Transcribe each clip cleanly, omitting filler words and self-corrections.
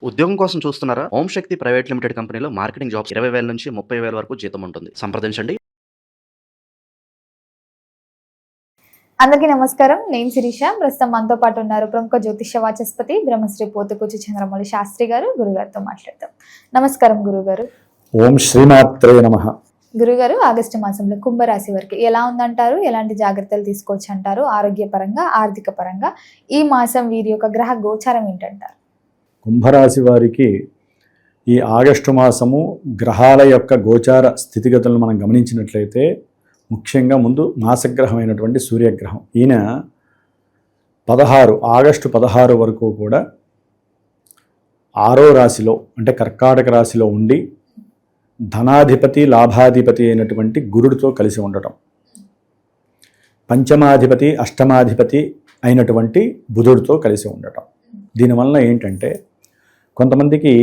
ఉద్యోగం కోసం చూస్తున్నారా? ఓం శక్తి ప్రైవేట్ లిమిటెడ్ కంపెనీలో మార్కెటింగ్ జాబ్స్ 20,000 నుంచి 30,000 వరకు జీతం ఉంటుంది. సంప్రదించండి. అందరికీ నమస్కారం. నేను శిరీష. ప్రస్తుతం మనతో పాటు ఉన్నారు ప్రముఖ జ్యోతిష వాచస్పతి బ్రహ్మశ్రీ పోతుకూచి చంద్రమౌళి శాస్త్రి గారు. గురుగారితో మాట్లాడతాం. నమస్కారం గురుగారు. ఓం శ్రీమాత్రే నమః. గురుగారు, ఆగస్టు మాసంలో కుంభరాశి వారికి ఎలా ఉందంటారు? ఎలాంటి జాగ్రత్తలు తీసుకోవచ్చు అంటారు? ఆరోగ్యపరంగా, ఆర్థిక పరంగా ఈ మాసం వీరి యొక్క గ్రహ గోచారం ఏంటంటారు? కుంభరాశి వారికి ఈ ఆగస్టు మాసము గ్రహాల యొక్క గోచార స్థితిగతులను మనం గమనించినట్లయితే ముఖ్యంగా ముందు మాసగ్రహమైనటువంటి సూర్యగ్రహం ఈయన ఆగస్టు 16 వరకు కూడా 6వ రాశిలో అంటే కర్కాటక రాశిలో ఉండి ధనాధిపతి లాభాధిపతి అయినటువంటి గురుడితో కలిసి ఉండటం, పంచమాధిపతి అష్టమాధిపతి అయినటువంటి బుధుడితో కలిసి ఉండటం. దీనివల్ల ఏంటంటే కొంతమందికి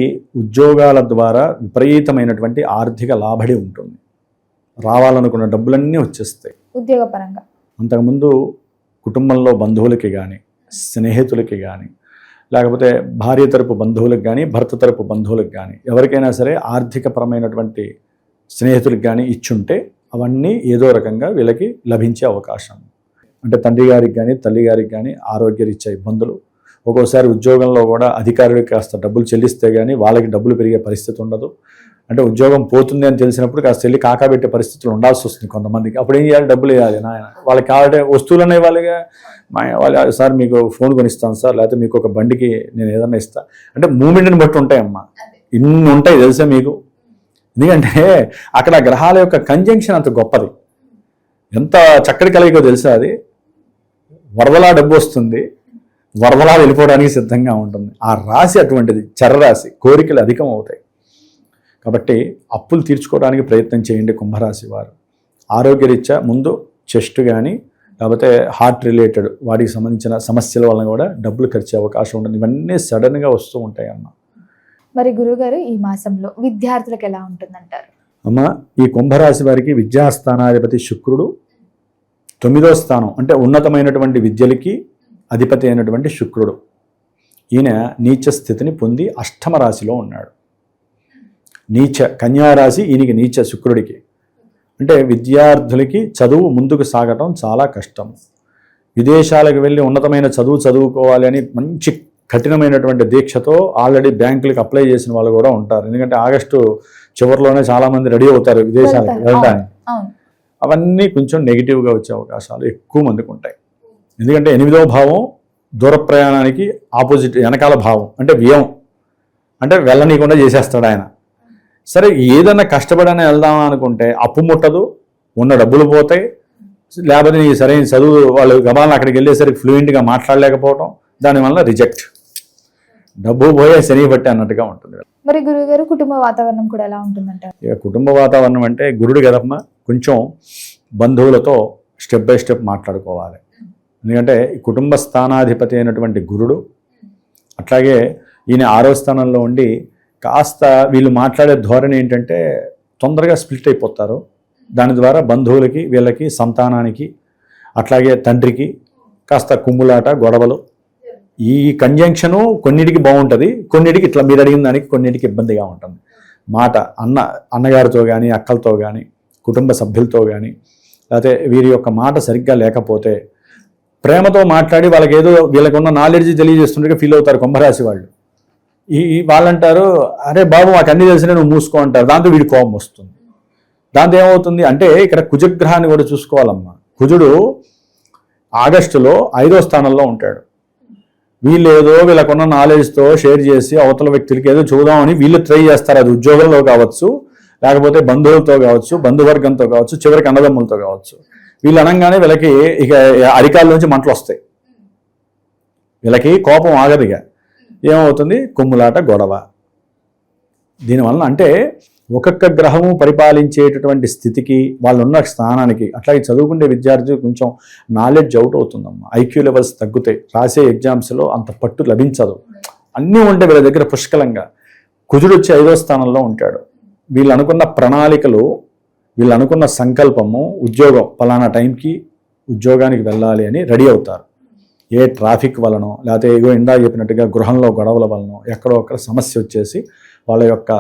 ఉద్యోగాల ద్వారా విపరీతమైనటువంటి ఆర్థిక లాభడి ఉంటుంది. రావాలనుకున్న డబ్బులన్నీ వచ్చేస్తాయి ఉద్యోగపరంగా. అంతకుముందు కుటుంబంలో బంధువులకి కానీ, స్నేహితులకి కానీ, లేకపోతే భార్య తరపు బంధువులకు కానీ, భర్త తరపు బంధువులకు కానీ, ఎవరికైనా సరే ఆర్థికపరమైనటువంటి స్నేహితులకు కానీ ఇచ్చుంటే అవన్నీ ఏదో రకంగా వీళ్ళకి లభించే అవకాశం. అంటే తండ్రి గారికి కానీ తల్లి గారికి కానీ ఆరోగ్యరీత్యా ఇబ్బందులు, ఒక్కోసారి ఉద్యోగంలో కూడా అధికారులకు కాస్త డబ్బులు చెల్లిస్తే కానీ వాళ్ళకి డబ్బులు పెరిగే పరిస్థితి ఉండదు. అంటే ఉద్యోగం పోతుంది అని తెలిసినప్పుడు కాస్త వెళ్ళి కాకాబెట్టే పరిస్థితులు ఉండాల్సి వస్తుంది కొంతమందికి. అప్పుడు ఏం చేయాలి? డబ్బులు ఇవ్వాలి. నాయన వాళ్ళకి కావాలంటే వస్తువులు అనేవి వాళ్ళగా వాళ్ళు సార్ మీకు ఫోన్ కొనిస్తాను సార్, లేకపోతే మీకు ఒక బండికి నేను ఏదన్నా ఇస్తాను అంటే మూమెంట్ని బట్టి ఉంటాయమ్మా. ఇన్ని ఉంటాయి తెలుసా మీకు. ఎందుకంటే అక్కడ గ్రహాల యొక్క కంజంక్షన్ అంత గొప్పది, ఎంత చక్కటి కలయికో తెలుసా. అది వరదలా డబ్బు వస్తుంది, వరదలా వెళ్ళిపోవడానికి సిద్ధంగా ఉంటుంది. ఆ రాశి అటువంటిది, చర్రరాశి, కోరికలు అధికం అవుతాయి. కాబట్టి అప్పులు తీర్చుకోవడానికి ప్రయత్నం చేయండి కుంభరాశి వారు. ఆరోగ్యరీత్యా ముందు చెస్ట్ కానీ లేకపోతే హార్ట్ రిలేటెడ్ వాటికి సంబంధించిన సమస్యల వలన కూడా డబ్బులు ఖర్చే అవకాశం ఉంటుంది. ఇవన్నీ సడన్గా వస్తూ ఉంటాయి అమ్మ. మరి గురుగారు, ఈ మాసంలో విద్యార్థులకు ఎలా ఉంటుందంటారు? అమ్మ, ఈ కుంభరాశి వారికి విద్యాస్థానాధిపతి శుక్రుడు 9వ స్థానం అంటే ఉన్నతమైనటువంటి విద్యలకి అధిపతి అయినటువంటి శుక్రుడు. ఈయన నీచ స్థితిని పొంది 8వ రాశిలో ఉన్నాడు. నీచ కన్యారాశి ఈయనకి నీచ శుక్రుడికి. అంటే విద్యార్థులకి చదువు ముందుకు సాగటం చాలా కష్టం. విదేశాలకు వెళ్ళి ఉన్నతమైన చదువు చదువుకోవాలి అని మంచి కఠినమైనటువంటి దీక్షతో ఆల్రెడీ బ్యాంకులకు అప్లై చేసిన వాళ్ళు కూడా ఉంటారు. ఎందుకంటే ఆగస్టు చివరిలోనే చాలామంది రెడీ అవుతారు విదేశాలకు వెళ్ళడానికి. అవన్నీ కొంచెం నెగిటివ్గా వచ్చే అవకాశాలు ఎక్కువ మందికి ఉంటాయి. ఎందుకంటే 8వ భావం దూర ప్రయాణానికి ఆపోజిట్, వెనకాల భావం అంటే వ్యయం, అంటే వెళ్ళనీయకుండా చేసేస్తాడు ఆయన. సరే ఏదన్నా కష్టపడని వెళ్దామా అనుకుంటే అప్పు ముట్టదు, ఉన్న డబ్బులు పోతాయి, లేకపోతే నీ సరైన చదువు వాళ్ళు గబాలను అక్కడికి వెళ్ళేసరికి ఫ్లూయెంట్గా మాట్లాడలేకపోవడం, దానివల్ల రిజెక్ట్, డబ్బు పోయే శని బట్టి అన్నట్టుగా ఉంటుంది. మరి గురుగారు, కుటుంబ వాతావరణం కూడా ఎలా ఉంటుందంటారు? ఇక కుటుంబ వాతావరణం అంటే గురుడు కదమ్మా, కొంచెం బంధువులతో స్టెప్ బై స్టెప్ మాట్లాడుకోవాలి. ఎందుకంటే కుటుంబ స్థానాధిపతి అయినటువంటి గురుడు, అట్లాగే ఈయన 6వ స్థానంలో ఉండి కాస్త వీళ్ళు మాట్లాడే ధోరణి ఏంటంటే తొందరగా స్ప్లిట్ అయిపోతారు. దాని ద్వారా బంధువులకి వీళ్ళకి సంతానానికి అట్లాగే తండ్రికి కాస్త కుమ్ములాట గొడవలు. ఈ కంజంక్షను కొన్నిటికి బాగుంటుంది, కొన్నిటికి ఇట్లా మీరు అడిగిన దానికి కొన్నిటికి ఇబ్బందిగా ఉంటుంది. మాట అన్నగారితో కానీ అక్కలతో కానీ కుటుంబ సభ్యులతో కానీ లేకపోతే వీరి యొక్క మాట సరిగ్గా లేకపోతే ప్రేమతో మాట్లాడి వాళ్ళకి ఏదో వీళ్ళకున్న నాలెడ్జ్ తెలియజేస్తుండగా ఫీల్ అవుతారు కుంభరాశి వాళ్ళు. వాళ్ళంటారు అరే బాబు మాకు అన్ని తెలిసినా నువ్వు మూసుకో అంటారు. దాంతో వీడి కోపం వస్తుంది. దాంతో ఏమవుతుంది అంటే ఇక్కడ కుజగ్రహాన్ని కూడా చూసుకోవాలమ్మా. కుజుడు ఆగస్టులో 5వ స్థానంలో ఉంటాడు. వీళ్ళు ఏదో వీళ్ళకున్న నాలెడ్జ్తో షేర్ చేసి అవతల వ్యక్తులకి ఏదో చూద్దామని వీళ్ళు ట్రై చేస్తారు. అది ఉద్యోగంలో కావచ్చు, లేకపోతే బంధువులతో కావచ్చు, బంధువర్గంతో కావచ్చు, చివరికి అన్నదమ్ములతో కావచ్చు. వీళ్ళు అనగానే వీళ్ళకి ఇక అరికాల నుంచి మంటలు వస్తాయి, వీళ్ళకి కోపం ఆగదిగా. ఏమవుతుంది? కుమ్ములాట గొడవ. దీనివల్ల అంటే ఒక్కొక్క గ్రహము పరిపాలించేటటువంటి స్థితికి వాళ్ళున్న స్థానానికి అట్లాగే చదువుకునే విద్యార్థి కొంచెం నాలెడ్జ్ అవుట్ అవుతుందమ్మా. ఐక్యూ లెవెల్స్ తగ్గుతాయి, రాసే ఎగ్జామ్స్లో అంత పట్టు లభించదు. అన్నీ ఉంటే వీళ్ళ దగ్గర పుష్కలంగా. కుజుడు వచ్చి 5వ స్థానంలో ఉంటాడు. వీళ్ళు అనుకున్న ప్రణాళికలు, వీళ్ళు అనుకున్న సంకల్పము, ఉద్యోగం పలానా టైంకి ఉద్యోగానికి వెళ్ళాలి అని రెడీ అవుతారు. ఏ ట్రాఫిక్ వలనో లేకపోతే ఏదో ఇందా చెప్పినట్టుగా గృహంలో గొడవల వలనో ఎక్కడో ఒక్కడ సమస్య వచ్చేసి వాళ్ళ యొక్క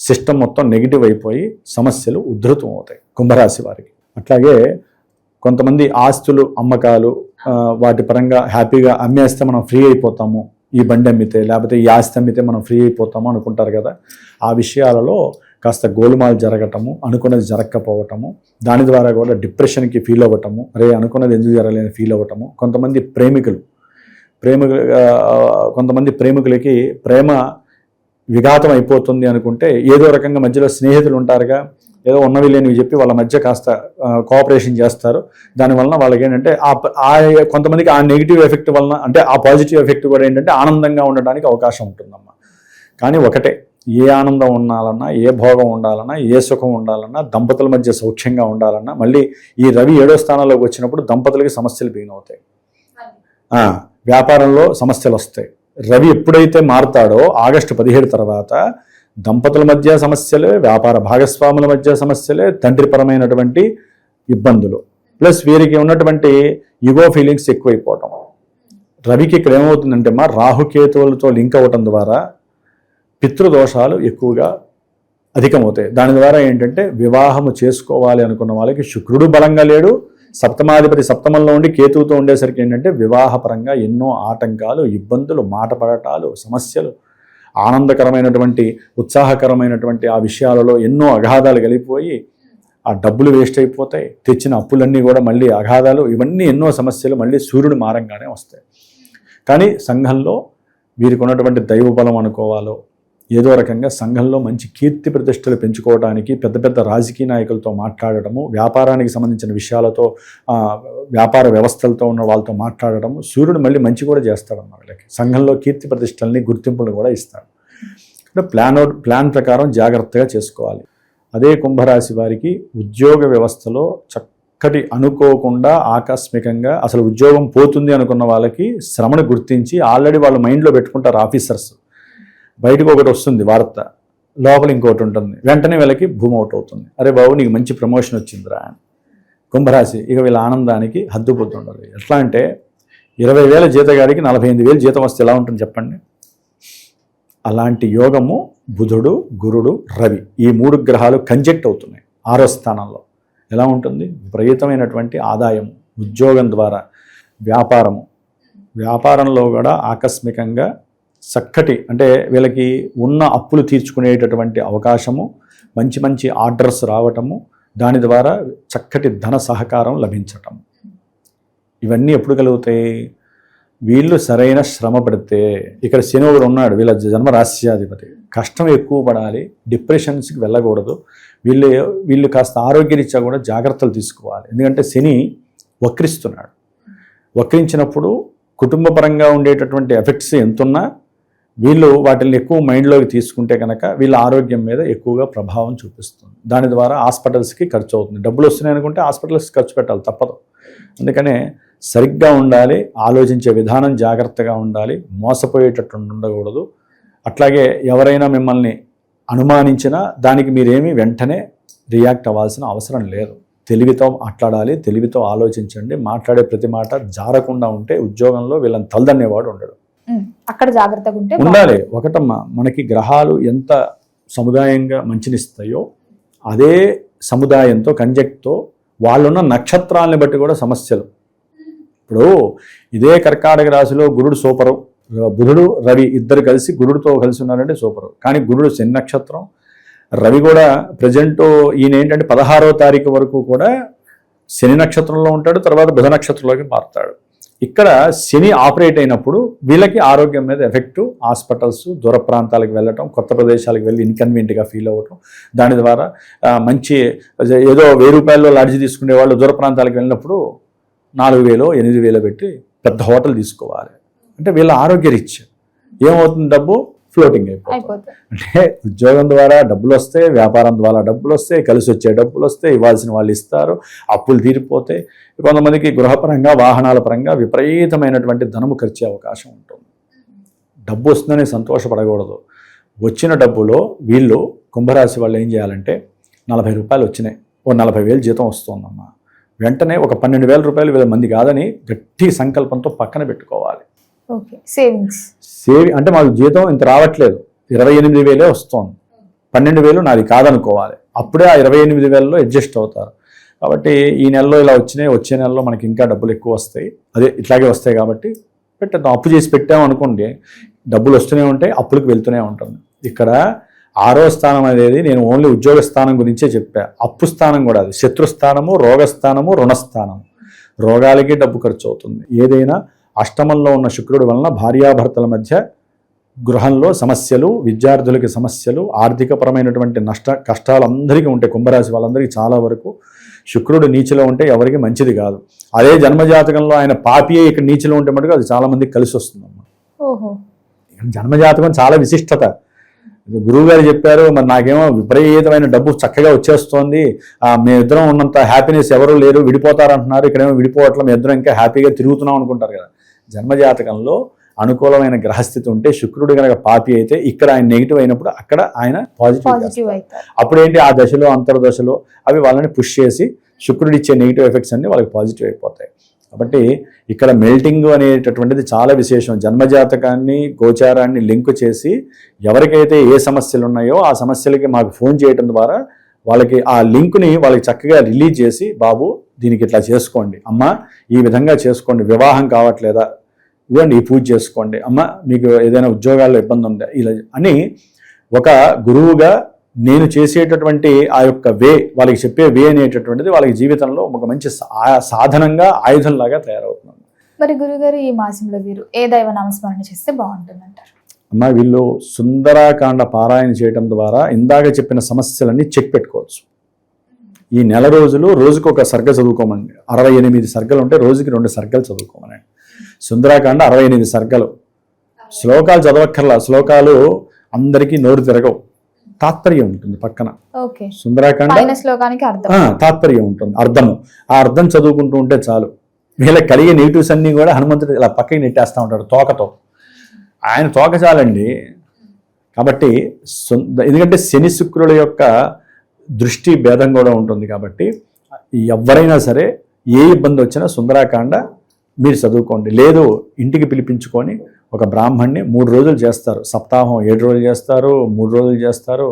సిస్టమ్ మొత్తం నెగిటివ్ అయిపోయి సమస్యలు ఉధృతం అవుతాయి కుంభరాశి వారికి. అట్లాగే కొంతమంది ఆస్తులు అమ్మకాలు వాటి పరంగా హ్యాపీగా అమ్మేస్తే మనం ఫ్రీ అయిపోతాము, ఈ బండి అమ్మితే లేకపోతే ఈ ఆస్తి అమ్మితే మనం ఫ్రీ అయిపోతాము అనుకుంటారు కదా. ఆ విషయాలలో కాస్త గోలుమాలు జరగటము, అనుకున్నది జరగకపోవటము, దాని ద్వారా కూడా డిప్రెషన్కి ఫీల్ అవ్వటము, అరే అనుకున్నది ఎందుకు జరగలేని ఫీల్ అవ్వటము. కొంతమంది ప్రేమికులకి ప్రేమ విఘాతం అయిపోతుంది అనుకుంటే ఏదో రకంగా మధ్యలో స్నేహితులు ఉంటారుగా, ఏదో ఉన్నవి లేనివి చెప్పి వాళ్ళ మధ్య కాస్త కోఆపరేషన్ చేస్తారు. దానివలన వాళ్ళకి ఏంటంటే కొంతమందికి ఆ నెగిటివ్ ఎఫెక్ట్ వలన అంటే ఆ పాజిటివ్ ఎఫెక్ట్ కూడా ఏంటంటే ఆనందంగా ఉండడానికి అవకాశం ఉంటుందమ్మా. కానీ ఒకటే, ఏ ఆనందం ఉండాలన్నా, ఏ భోగం ఉండాలన్నా, ఏ సుఖం ఉండాలన్నా, దంపతుల మధ్య సౌఖ్యంగా ఉండాలన్నా, మళ్ళీ ఈ రవి 7వ స్థానంలోకి వచ్చినప్పుడు దంపతులకి సమస్యలు బిగిన్ అవుతాయి, వ్యాపారంలో సమస్యలు వస్తాయి. రవి ఎప్పుడైతే మారుతాడో ఆగస్టు 17 తర్వాత దంపతుల మధ్య సమస్యలే, వ్యాపార భాగస్వాముల మధ్య సమస్యలే, తండ్రిపరమైనటువంటి ఇబ్బందులు, ప్లస్ వీరికి ఉన్నటువంటి ఈగో ఫీలింగ్స్ ఎక్కువైపోవటం. రవికి ఇక్కడ ఏమవుతుందంటే రాహుకేతువులతో లింక్ అవ్వటం ద్వారా పితృదోషాలు ఎక్కువగా అధికమవుతాయి. దాని ద్వారా ఏంటంటే వివాహము చేసుకోవాలి అనుకున్న వాళ్ళకి శుక్రుడు బలంగా లేడు, సప్తమాధిపతి సప్తమంలో ఉండి కేతువుతో ఉండేసరికి ఏంటంటే వివాహపరంగా ఎన్నో ఆటంకాలు, ఇబ్బందులు, మాట పడటాలు, సమస్యలు, ఆనందకరమైనటువంటి ఉత్సాహకరమైనటువంటి ఆ విషయాలలో ఎన్నో అగాధాలు కలిగిపోయి ఆ డబ్బులు వేస్ట్ అయిపోతాయి, తెచ్చిన అప్పులన్నీ కూడా మళ్ళీ అగాధాలు, ఇవన్నీ ఎన్నో సమస్యలు మళ్ళీ సూర్యుడు మారంగానే వస్తాయి. కానీ సంఘంలో వీరికి ఉన్నటువంటి దైవ బలం అనుకోవాలో, ఏదో రకంగా సంఘంలో మంచి కీర్తి ప్రతిష్టలు పెంచుకోవడానికి పెద్ద పెద్ద రాజకీయ నాయకులతో మాట్లాడటము, వ్యాపారానికి సంబంధించిన విషయాలతో వ్యాపార వ్యవస్థలతో ఉన్న వాళ్ళతో మాట్లాడటము, సూర్యుడు మళ్ళీ మంచి కూడా చేస్తాడన్నమాట. వీళ్ళకి సంఘంలో కీర్తి ప్రతిష్టల్ని, గుర్తింపులు కూడా ఇస్తాడు. ప్లాన్ ప్రకారం జాగ్రత్తగా చేసుకోవాలి. అదే కుంభరాశి వారికి ఉద్యోగ వ్యవస్థలో చక్కటి అనుకోకుండా ఆకస్మికంగా అసలు ఉద్యోగం పోతుంది అనుకున్న వాళ్ళకి శ్రమను గుర్తించి ఆల్రెడీ వాళ్ళు మైండ్లో పెట్టుకుంటారు ఆఫీసర్స్. బయటకు ఒకటి వస్తుంది వార్త, లోపల ఇంకోటి ఉంటుంది, వెంటనే వీళ్ళకి భూమి అవుట్ అవుతుంది. అరే బాబు నీకు మంచి ప్రమోషన్ వచ్చిందిరా అని. కుంభరాశి ఇక వీళ్ళ ఆనందానికి హద్దుపోతుండదు. ఎట్లా అంటే 20,000 జీతగాడికి 45,000 జీతం వస్తే ఎలా ఉంటుంది చెప్పండి. అలాంటి యోగము బుధుడు, గురుడు, రవి ఈ 3 గ్రహాలు కంజెక్ట్ అవుతున్నాయి 6వ స్థానంలో. ఎలా ఉంటుంది? విపరీతమైనటువంటి ఆదాయం ఉద్యోగం ద్వారా, వ్యాపారంలో కూడా ఆకస్మికంగా చక్కటి అంటే వీళ్ళకి ఉన్న అప్పులు తీర్చుకునేటటువంటి అవకాశము, మంచి మంచి ఆర్డర్స్ రావటము, దాని ద్వారా చక్కటి ధన సహకారం లభించటం, ఇవన్నీ ఎప్పుడు కలుగుతాయి? వీళ్ళు సరైన శ్రమ పడితే. ఇక్కడ శని ఒకడు ఉన్నాడు, వీళ్ళ జన్మరాశ్యాధిపతి. కష్టం ఎక్కువ పడాలి, డిప్రెషన్స్కి వెళ్ళకూడదు. వీళ్ళు కాస్త ఆరోగ్యరీత్యా కూడా జాగ్రత్తలు తీసుకోవాలి. ఎందుకంటే శని వక్రిస్తున్నాడు. వక్రించినప్పుడు కుటుంబపరంగా ఉండేటటువంటి ఎఫెక్ట్స్ ఎంతున్నా వీళ్ళు వాటిని ఎక్కువ మైండ్లోకి తీసుకుంటే కనుక వీళ్ళ ఆరోగ్యం మీద ఎక్కువగా ప్రభావం చూపిస్తుంది. దాని ద్వారా హాస్పిటల్స్కి ఖర్చు అవుతుంది. డబ్బులు వస్తున్నాయి అనుకుంటే హాస్పిటల్స్కి ఖర్చు పెట్టాలి, తప్పదు. అందుకనే సరిగ్గా ఉండాలి, ఆలోచించే విధానం జాగ్రత్తగా ఉండాలి, మోసపోయేటట్టు ఉండకూడదు. అట్లాగే ఎవరైనా మిమ్మల్ని అనుమానించినా దానికి మీరేమీ వెంటనే రియాక్ట్ అవ్వాల్సిన అవసరం లేదు. తెలివితో మాట్లాడాలి, తెలివితో ఆలోచించండి. మాట్లాడే ప్రతి మాట జారకుండా ఉంటే ఉద్యోగంలో వీళ్ళని తలదన్నేవాడు ఉండడు. అక్కడ జాగ్రత్తగా ఉండాలి. ఒకటమ్మా, మనకి గ్రహాలు ఎంత సముదాయంగా మంచినిస్తాయో అదే సముదాయంతో కంజెక్ట్తో వాళ్ళున్న నక్షత్రాలని బట్టి కూడా సమస్యలు. ఇప్పుడు ఇదే కర్కాటక రాశిలో గురుడు సూపరు, బుధుడు రవి ఇద్దరు కలిసి గురుడితో కలిసి ఉన్నారంటే సూపరు. కానీ గురుడు శని నక్షత్రం, రవి కూడా ప్రజెంట్ ఈయన ఏంటంటే 16వ తారీఖు వరకు కూడా శని నక్షత్రంలో ఉంటాడు, తర్వాత బుధ నక్షత్రంలోకి మారుతాడు. ఇక్కడ శని ఆపరేట్ అయినప్పుడు వీళ్ళకి ఆరోగ్యం మీద ఎఫెక్టు, హాస్పిటల్స్, దూర ప్రాంతాలకు వెళ్ళటం, కొత్త ప్రదేశాలకు వెళ్ళి ఇన్కన్వీనియంట్గా ఫీల్ అవ్వటం, దాని ద్వారా మంచి ఏదో 1000 రూపాయల్లో లాడ్జి తీసుకునే వాళ్ళు దూర ప్రాంతాలకు వెళ్ళినప్పుడు 4,000 8,000 పెట్టి పెద్ద హోటల్ తీసుకోవాలి. అంటే వీళ్ళ ఆరోగ్యరీత్యా ఏమవుతుంది? డబ్బు ఫ్లోటింగ్ అయిపోతుంది. అంటే ఉద్యోగం ద్వారా డబ్బులు వస్తాయి, వ్యాపారం ద్వారా డబ్బులు వస్తాయి, కలిసి వచ్చే డబ్బులు వస్తాయి, ఇవ్వాల్సిన వాళ్ళు ఇస్తారు, అప్పులు తీరిపోతాయి. కొంతమందికి గృహపరంగా, వాహనాల పరంగా విపరీతమైనటువంటి ధనము ఖర్చే అవకాశం ఉంటుంది. డబ్బు వస్తుందని సంతోషపడకూడదు. వచ్చిన డబ్బులో వీళ్ళు కుంభరాశి వాళ్ళు ఏం చేయాలంటే 40 రూపాయలు వచ్చినాయి, ఓ 40,000 జీతం వస్తుందమ్మా, వెంటనే ఒక 12,000 రూపాయలు వీళ్ళ మంది కాదని గట్టి సంకల్పంతో పక్కన పెట్టుకోవాలి. Okay, savings. సేవింగ్ అంటే మాకు జీతం ఇంత రావట్లేదు, 28,000 వస్తోంది, 12,000 నాది కాదనుకోవాలి. అప్పుడే ఆ 28,000లో అడ్జస్ట్ అవుతారు. కాబట్టి ఈ నెలలో ఇలా వచ్చినాయి, వచ్చే నెలలో మనకి ఇంకా డబ్బులు ఎక్కువ వస్తాయి, అదే ఇట్లాగే వస్తాయి కాబట్టి పెట్టేద్దాం. అప్పు చేసి పెట్టామనుకోండి, డబ్బులు వస్తూనే ఉంటాయి, అప్పులకు వెళ్తూనే ఉంటుంది. ఇక్కడ 6వ స్థానం అనేది నేను ఓన్లీ ఉద్యోగ స్థానం గురించే చెప్పా. అప్పు స్థానం కూడా అది శత్రుస్థానము, రోగస్థానము, రుణస్థానము. రోగాలకి డబ్బు ఖర్చు అవుతుంది. ఏదైనా అష్టమంలో ఉన్న శుక్రుడి వలన భార్యాభర్తల మధ్య గృహంలో సమస్యలు, విద్యార్థులకి సమస్యలు, ఆర్థికపరమైనటువంటి కష్టాలు అందరికీ ఉంటాయి. కుంభరాశి వాళ్ళందరికీ చాలా వరకు శుక్రుడు నీచిలో ఉంటే ఎవరికి మంచిది కాదు. అదే జన్మజాతకంలో ఆయన పాపియే ఇక్కడ నీచిలో ఉంటే మటుకు అది చాలా మందికి కలిసి వస్తుందమ్మా. ఓహో, జన్మజాతకం చాలా విశిష్టత. గురువు గారు చెప్పారు, మరి నాకేమో విపరీతమైన డబ్బు చక్కగా వచ్చేస్తోంది, మేమిద్దరం ఉన్నంత హ్యాపీనెస్ ఎవరూ లేరు, విడిపోతారంటున్నారు. ఇక్కడేమో విడిపోవట్ల, మేమిద్దరం ఇంకా హ్యాపీగా తిరుగుతున్నాం అనుకుంటారు కదా. జన్మజాతకంలో అనుకూలమైన గ్రహస్థితి ఉంటే శుక్రుడు కనుక పాపి అయితే ఇక్కడ ఆయన నెగిటివ్ అయినప్పుడు అక్కడ ఆయన పాజిటివ్ అవుతారు. అప్పుడేంటి ఆ దశలో అంతర్దశలో అవి వాళ్ళని పుష్ చేసి శుక్రుడు ఇచ్చే నెగిటివ్ ఎఫెక్ట్స్ అన్ని వాళ్ళకి పాజిటివ్ అయిపోతాయి. కాబట్టి ఇక్కడ మెల్టింగ్ అనేటటువంటిది చాలా విశేషం. జన్మజాతకాన్ని, గోచారాన్ని లింక్ చేసి ఎవరికైతే ఏ సమస్యలు ఉన్నాయో ఆ సమస్యలకి మాకు ఫోన్ చేయడం ద్వారా వాళ్ళకి ఆ లింక్ని వాళ్ళకి చక్కగా రిలీజ్ చేసి, బాబు దీనికి ఇట్లా చేసుకోండి, అమ్మ ఈ విధంగా చేసుకోండి, వివాహం కావట్లేదా ఇవ్వండి, ఈ పూజ చేసుకోండి, అమ్మ మీకు ఏదైనా ఉద్యోగాల్లో ఇబ్బంది ఉందా, ఇలా అని ఒక గురువుగా నేను చేసేటటువంటి ఆ యొక్క వే, వాళ్ళకి చెప్పే వే అనేటటువంటిది వాళ్ళకి జీవితంలో ఒక మంచి సాధనంగా, ఆయుధంలాగా తయారవుతుంది. మరి గురుగారు ఈ మాసంలో వీరు ఏ దైవ నామస్మరణ చేస్తే బాగుంటుంది అంటారు? అమ్మ వీళ్ళు సుందరాకాండ పారాయణ చేయడం ద్వారా ఇందాక చెప్పిన సమస్యలన్నీ చెక్ పెట్టుకోవచ్చు. ఈ నెల రోజులు రోజుకు ఒక సర్గ చదువుకోమండి. 68 సర్గలు ఉంటే రోజుకి 2 సర్గలు చదువుకోమనండి. సుందరాకాండ 68 సర్గలు. శ్లోకాలు చదవక్కర్లా, శ్లోకాలు అందరికీ నోరు తిరగవు, తాత్పర్యం ఉంటుంది పక్కన. సుందరాకాండ శ్లోకానికి తాత్పర్యం ఉంటుంది, అర్థము. ఆ అర్థం చదువుకుంటూ ఉంటే చాలు. వీళ్ళకి కలిగే నెగిటివ్స్ అన్నీ కూడా హనుమంతుడు ఇలా పక్కకి నెట్టేస్తూ ఉంటాడు తోకతో. ఆయన తోక చాలండి. కాబట్టి ఎందుకంటే శని శుక్రుల యొక్క దృష్టి భేదం కూడా ఉంటుంది. కాబట్టి ఎవరైనా సరే ఏ ఇబ్బంది వచ్చినా సుందరాకాండ మీరు చదువుకోండి. లేదు ఇంటికి పిలిపించుకొని ఒక బ్రాహ్మణ్ణి 3 రోజులు చేస్తారు. సప్తాహం 7 రోజులు చేస్తారు, 3 రోజులు చేస్తారు.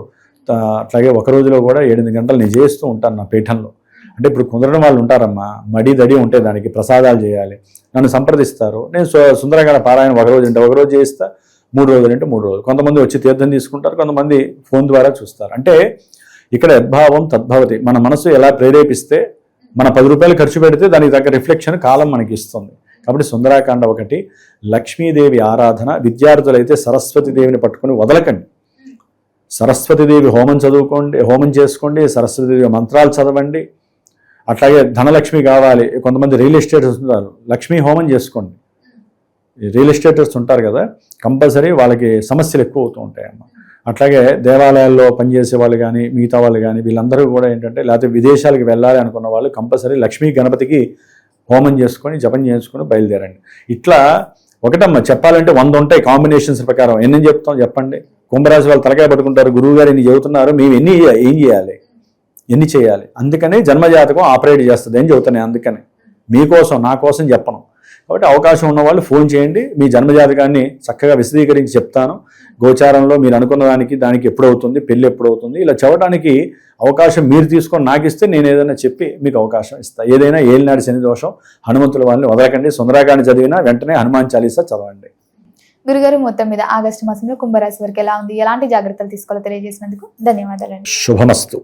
అట్లాగే ఒక రోజులో కూడా 8 గంటలు నేను చేస్తూ ఉంటాను నా పీఠంలో. అంటే ఇప్పుడు కుదరని వాళ్ళు ఉంటారమ్మా, మడి దడి ఉంటే దానికి ప్రసాదాలు చేయాలి, నన్ను సంప్రదిస్తారు. నేను సుందరకాండ పారాయణ ఒక రోజు అంటే ఒక రోజు చేస్తా, 3 రోజులు అంటే 3 రోజులు. కొంతమంది వచ్చి తీర్థం తీసుకుంటారు, కొంతమంది ఫోన్ ద్వారా చూస్తారు. అంటే ఇక్కడ యద్భావం తద్భవతి. మన మనసు ఎలా ప్రేరేపిస్తే, మన 10 రూపాయలు ఖర్చు పెడితే దానికి తగ్గ రిఫ్లెక్షన్ కాలం మనకి ఇస్తుంది. కాబట్టి సుందరాకాండ ఒకటి. లక్ష్మీదేవి ఆరాధన. విద్యార్థులైతే సరస్వతీదేవిని పట్టుకొని వదలకండి. సరస్వతీదేవి హోమం చదువుకోండి, హోమం చేసుకోండి, సరస్వతీదేవి మంత్రాలు చదవండి. అట్లాగే ధనలక్ష్మి కావాలి, కొంతమంది రియల్ ఎస్టేటర్స్ ఉంటారు, లక్ష్మీ హోమం చేసుకోండి. రియల్ ఎస్టేటర్స్ ఉంటారు కదా, కంపల్సరీ వాళ్ళకి సమస్యలు ఎక్కువ అవుతూ ఉంటాయమ్మ. అట్లాగే దేవాలయాల్లో పనిచేసే వాళ్ళు కానీ మిగతా వాళ్ళు కానీ వీళ్ళందరూ కూడా ఏంటంటే, లేకపోతే విదేశాలకు వెళ్ళాలి అనుకున్న వాళ్ళు కంపల్సరీ లక్ష్మీ గణపతికి హోమం చేసుకొని జపం చేసుకొని బయలుదేరండి. ఇట్లా ఒకటమ్మ చెప్పాలంటే 100 ఉంటాయి కాంబినేషన్స్ ప్రకారం. ఎన్ని చెప్తాం చెప్పండి? కుంభరాశి వాళ్ళు తలకాయ పట్టుకుంటారు, గురువు గారు ఎన్ని చెబుతున్నారు, మేము ఏం చేయాలి, ఎన్ని చేయాలి? అందుకనే జన్మజాతకం ఆపరేట్ చేస్తుంది అని చెబుతాను. అందుకని మీకోసం, నా కోసం చెప్పను. కాబట్టి అవకాశం ఉన్న వాళ్ళు ఫోన్ చేయండి, మీ జన్మజాతకాన్ని చక్కగా విశదీకరించి చెప్తాను. గోచారంలో మీరు అనుకున్న దానికి ఎప్పుడు అవుతుంది, పెళ్ళి ఎప్పుడు అవుతుంది, ఇలా చెప్పడానికి అవకాశం మీరు తీసుకొని నాకు ఇస్తే నేను ఏదైనా చెప్పి మీకు అవకాశం ఇస్తాను. ఏదైనా ఏలినాడు శని దోషం, హనుమంతుల వాళ్ళని వదలకండి. సుందరాకాండ చదివినా వెంటనే హనుమాన్ చాలీసా చదవండి. గురుగారు, మొత్తం మీద ఆగస్టు మాసంలో కుంభరాశి వారికి ఎలా ఉంది, ఎలాంటి జాగ్రత్తలు తీసుకోవాలో తెలియజేసినందుకు ధన్యవాదాలండి. శుభమస్తు.